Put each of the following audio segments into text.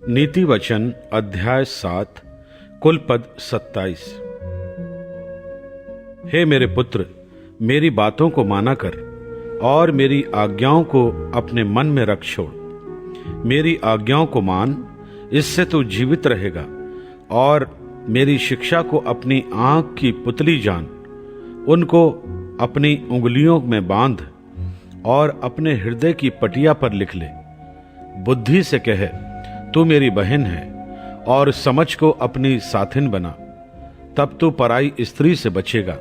नीति वचन अध्याय 7 कुल पद 27। हे मेरे पुत्र, मेरी बातों को माना कर और मेरी आज्ञाओं को अपने मन में रख छोड़। मेरी आज्ञाओं को मान, इससे तू जीवित रहेगा, और मेरी शिक्षा को अपनी आंख की पुतली जान। उनको अपनी उंगलियों में बांध और अपने हृदय की पटिया पर लिख ले। बुद्धि से कह, तू मेरी बहन है, और समझ को अपनी साथिन बना। तब तू पराई स्त्री से बचेगा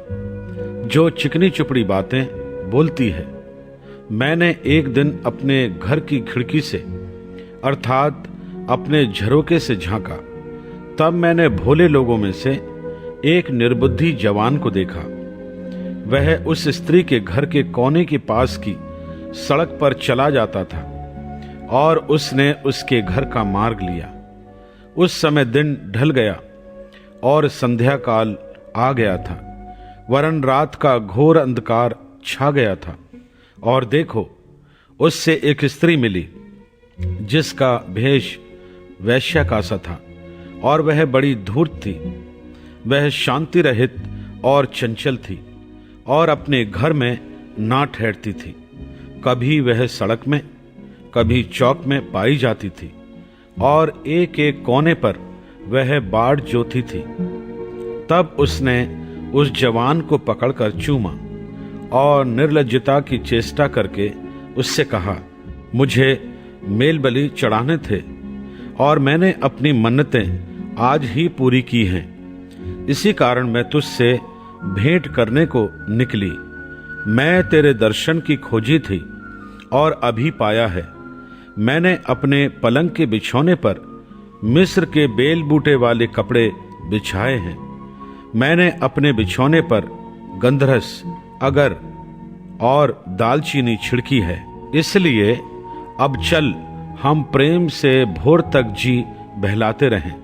जो चिकनी चुपड़ी बातें बोलती है। मैंने एक दिन अपने घर की खिड़की से अर्थात अपने झरोके से झांका। तब मैंने भोले लोगों में से एक निर्बुद्धि जवान को देखा। वह उस स्त्री के घर के कोने के पास की सड़क पर चला जाता था और उसने उसके घर का मार्ग लिया। उस समय दिन ढल गया और संध्या काल आ गया था, वरन रात का घोर अंधकार छा गया था। और देखो, उससे एक स्त्री मिली जिसका भेष वैश्या का सा था, और वह बड़ी धूर्त थी। वह शांति रहित और चंचल थी और अपने घर में ना ठहरती थी। कभी वह सड़क में, कभी चौक में पाई जाती थी, और एक एक कोने पर वह बाड़ जोती थी। तब उसने उस जवान को पकड़कर चूमा और निर्लज्जता की चेष्टा करके उससे कहा, मुझे मेल बलि चढ़ाने थे और मैंने अपनी मन्नतें आज ही पूरी की हैं। इसी कारण मैं तुझसे भेंट करने को निकली। मैं तेरे दर्शन की खोजी थी और अभी पाया है। मैंने अपने पलंग के बिछौने पर मिस्र के बेल बूटे वाले कपड़े बिछाए हैं। मैंने अपने बिछौने पर गंधरस, अगर और दालचीनी छिड़की है। इसलिए अब चल, हम प्रेम से भोर तक जी बहलाते रहें।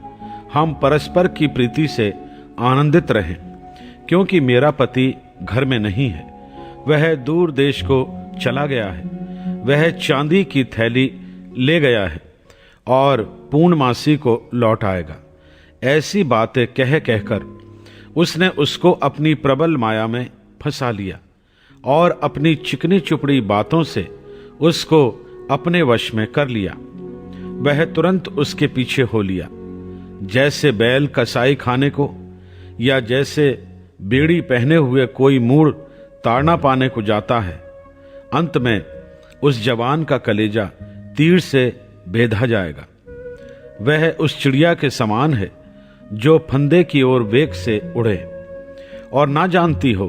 हम परस्पर की प्रीति से आनंदित रहें, क्योंकि मेरा पति घर में नहीं है, वह दूर देश को चला गया है। वह चांदी की थैली ले गया है और पूर्णमासी को लौट आएगा। ऐसी बातें कह कहकर उसने उसको अपनी प्रबल माया में फंसा लिया और अपनी चिकनी चुपड़ी बातों से उसको अपने वश में कर लिया। वह तुरंत उसके पीछे हो लिया, जैसे बैल कसाई खाने को, या जैसे बेड़ी पहने हुए कोई मूढ़ ताड़ना पाने को जाता है। अंत में उस जवान का कलेजा तीर से बेधा जाएगा। वह उस चिड़िया के समान है जो फंदे की ओर वेग से उड़े और ना जानती हो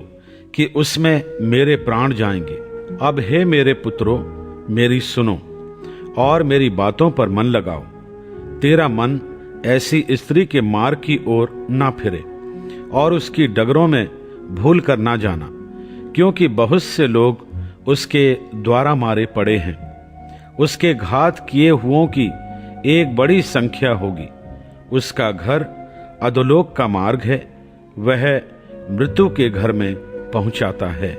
कि उसमें मेरे प्राण जाएंगे। अब हे मेरे पुत्रों, मेरी सुनो और मेरी बातों पर मन लगाओ। तेरा मन ऐसी स्त्री के मार्ग की ओर ना फिरे और उसकी डगरों में भूल कर ना जाना, क्योंकि बहुत से लोग उसके द्वारा मारे पड़े हैं। उसके घात किए हुओं की एक बड़ी संख्या होगी। उसका घर अधोलोक का मार्ग है, वह मृत्यु के घर में पहुंचाता है।